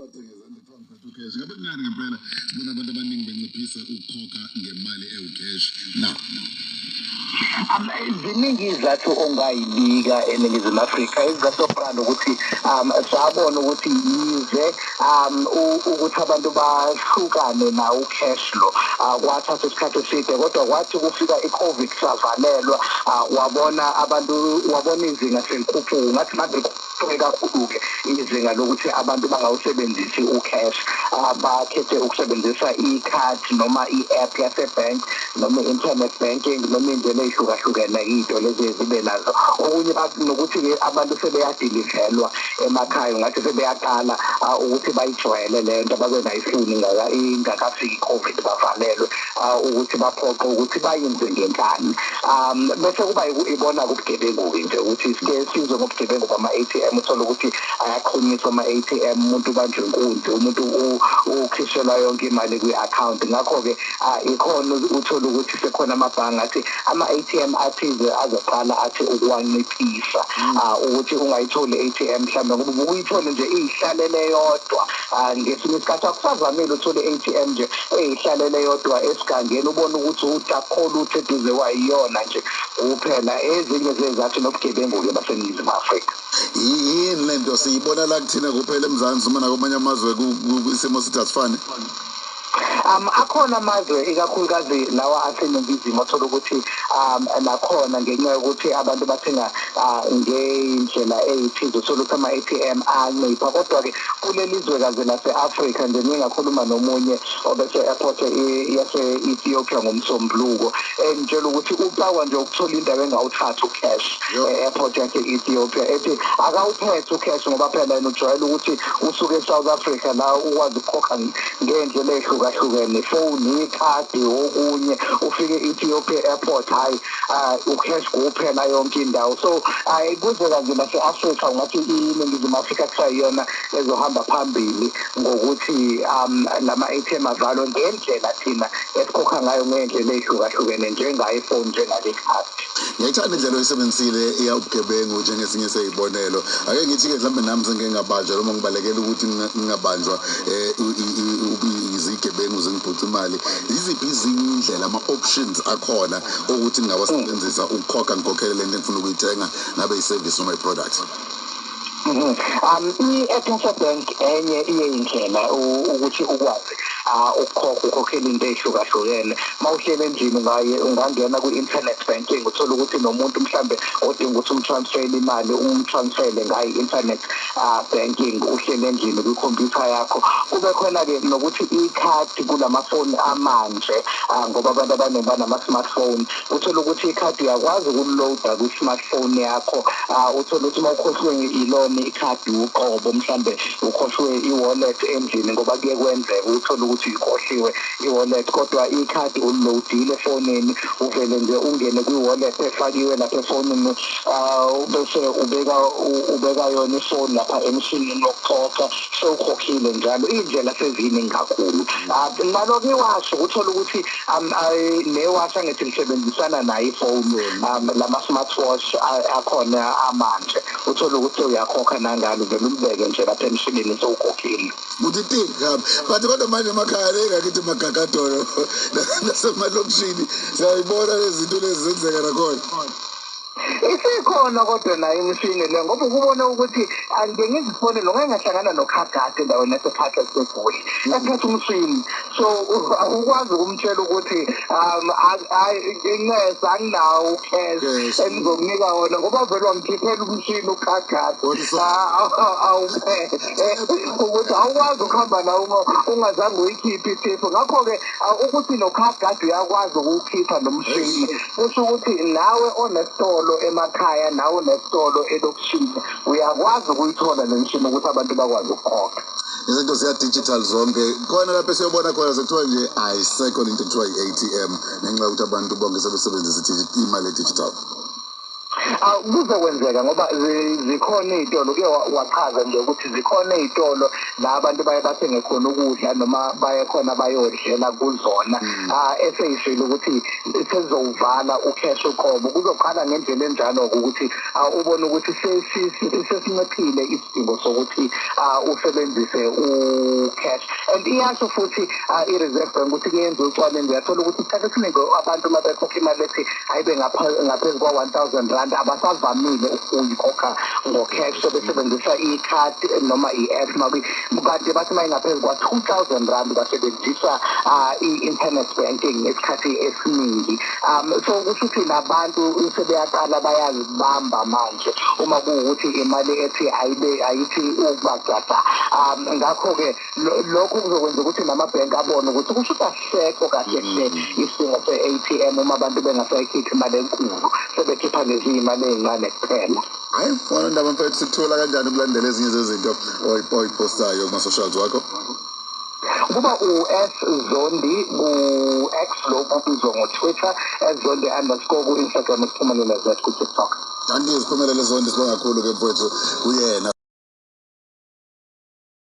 Ngabe kungani ngempela bona abantu abaningi benciphisa ukukhokha ngemali ewucash now? Ziningi izathu ongayibika eNingizimu Afrika. Izathu sokuqala ukuthi sabona ukuthi yize ukuthi abantu bahlukane na ucash lo kwathatha isikhathi eside, kodwa kwathi kufika i-COVID savalelwa, wabona izinga selikhuphuka, ngathi manje kakhulu-ke izinga lokuthi abantu bangawusebenzisi ucash, bakhethe ukusebenzisa ikhadi noma i-app yasebhank noma i-internet banking noma indlela ey'hlukahlukene iy'nto lezi ezibe nazo. Okunye nokuthi-ke abantu sebeyadilivelwa emakhaya, ngathi sebeyaqala ukuthi bayijwayele leyo nto babengayifuni ingakafiki i-COVID, bavalelwe ukuthi baphoqe ukuthi bayenze ngenkani. Bese kuba ibona-ke ubugebengu-ke nje ukuthi sike sizwe ngobugebengu bama-ATM, uthola ukuthi ayaqhunyiswa ama-ATM, umuntu ubanjwe inkunzi, umuntu ukhishelwa yonke imali kwi-account. Ngakho-ke ikhona uthola ukuthi sekhona amabhange athi ama-ATM athize azoqala athi ukuwanciphisa ukuthi ungayitholi i-ATM mhlawumbe ngoba uyithole nje iy'hlalele yodwa. Ngesinye isikhathi akusavamile uthole i-ATM nje ey'hlalele yodwa esigangeni, ubone ukuthi utakhola uthi eduze wayiyona nje kuphela. Ezinye zezathu nobugebengu-ke baseNingizimu Afrika. Yini lento siyibona la kuthina kuphela eMzansi uma nakwamanye amazwe isimo sithi asifani? Akhona amazwe ikakhulukazi lawa aseNingizimu othola ukuthi nakhona ngenxa yokuthi abantu bathenga ngey'ndlela ey'thize, uthola ukuthi ama-ATM ancipha. Kodwa-ke kuleli zwekazi lase-Afrika nje ngingakhuluma nomunye obese-airport yase-Ethiopia ngomsombuluko, engitshela ukuthi ucawa nje ukuthola indawo engawuthatha ucash e-airport yase-Ethiopia, ethi akawuphethe ucash ngoba phela yena ujwayele ukuthi usuke e-South Africa la ukwazi ukukhokha ngey'ndlela ey'hlukahlukene, ifoni, ikhadi, okunye ufike e-Ethiopia airport, hayi ucash kuphela yonke indawo. So kuze kanje nase-Afrika ungathi iNingizimu Afrika kusayiyona ezohamba phambili ngokuthi lama-ATM avalwe ngendlela thina esikhokha ngayo ngey'ndlela ey'hlukahlukene njenga-iPhone, njengale khadi. Ngiyayithanda indlela oyisebenzisile iyawubugebengu njengesinye sey'bonelo. Ake ngithi-ke mhlawumbe nami sengingabanjwa noma ngibalekela ukuthi ngingabanjwa izigebengu zingibhuca imali. Yiziphi ezinye indlela ama-options akhona ukuthi ngingawasebenzisa ukukhokha ngikhokhele lento engifuna ukuyithenga, ngabe i-service noma i-product? I-app yasebank enye iyey'ndlela ukuthi ukwazi ukukhokhela into ey'hlukahlukene. Uma uhlele endlini ungangena kwi-internet banking, uthola ukuthi nomuntu mhlambe odinga ukuthi umtransfele imali umtransfele ngayo i-internet banking, uhlele endlini kwikhompyutha yakho. Kube khona-ke nokuthi ikhadi kulamafoni amanje, ngoba abantu abaningi banama-smartphone, uthola ukuthi ikhadi uyakwazi ukuliloada kwi-smartphone yakho. Uthola ukuthi uma ukhohlwe ilona ikhadi uqobo, mhlambe ukhohlwe i-wallet endlini, ngoba kuye kwenzeka uthole ukuthi uyikhohliwe i-wallet, kodwa ikhadi uliloadile efonini, uvele nje ungene kwi-wallet efakiwe lapha efonini, bese ubeka yona ifoni lapha emshinini wokukhokha, sewukhokhile njalo. Iy'ndlela seziningi kakhulu. Nalo-ke iwashi, uthola ukuthi newashi angithi lisebenzisana nayo ifoni, lama-smartwatch akhona amanje, uthola ukuthi uyakhokha nangalo, vele ulibeke nje lapha emshinini sewukhokhile. But kodwa manje emakhaya ngakithi magagadolo nasemalokishini siyayibona lezi zinto lezi zenzeka nakhona. Isikhona kodwa nayo imishini le, ngoba ukubona ukuthi angeke ngizifone ngeke ngahlangana nokhagade endaweni esephatha segoli ephethe umshini. So ukwazi ukumtshela ukuthi ingeza anginawo ucash engizokunika wona, ngoba vele wangikhiphela umshini ukhagade awuphethe ukuthi awukwazi ukuhamba nawo ungazange uyikhiphe iphepha. Ngakho-ke ukuthi nokhagade uyakwazi ukuwukhipha nomshini, kusho ukuthi nawe onesitolo emakhaya nawe nesitolo elokishini uyakwazi ukuyithola nemishini ukuthi abantu bakwazi ukukhokha. Izinto ziya-digital zonke khona lapho esiyobona khona sekuthiwa nje ayisekho into ekuthiwa i-ATM ngenxa yokuthi abantu bonke sebesebenzisa imali e-digital. Kuzokwenzeka ngoba zikhona izitolo ke wachaza nje ukuthi zikhona izitolo la abantu baye bathenge khona ukudla noma baye khona bayodlela kuzona eseyishilo ukuthi sezovala ucash uqobo kuzoqala ngendlela enjalo ukuthi ubone ukuthi sesinciphile isidingo sokuthi usebenzise ucash and iyasho futhi i-reserve bank ukuthi kuyenza ucwaningo uyathola ukuthi isikhathi esiningi abantu mabekhokha imali ethi ayibe ngaphezu kwa-R1,000 abasavamile ukuyikhokha ngocash sebesebenzisa ikhadi noma i-app kanti bathi uma ingaphezu kwa-R2,000 basebenzisa i-internet banking esikhathi esiningi so kusho ukuthi nabantu sebeyaqala bayazibamba manje uma kuwukuthi imali ethi ayithi ukubagada ngakho-ke lokho kuzokwenza ukuthi namabhenki abone ukuthi kusho ukuthi asekho kahle hle isidingo se-ATM uma abantu bengasayikhiphi imali enkulu sebekhipha lezi imali ey'ncane kuphela. Hayi fana ndaba mfethu sikuthola kanjani ukulandela ezinye zezinto oyiphostayo kuma-socials wakho? Kuba u-S Zondi ku-X lo kubizwa ngo-Twitter @Zondi_ ku-Instagram siphumelele ku-TikTok. Kanti iziphumelele Zondi sibonga kakhulu ke mfethu kuyena.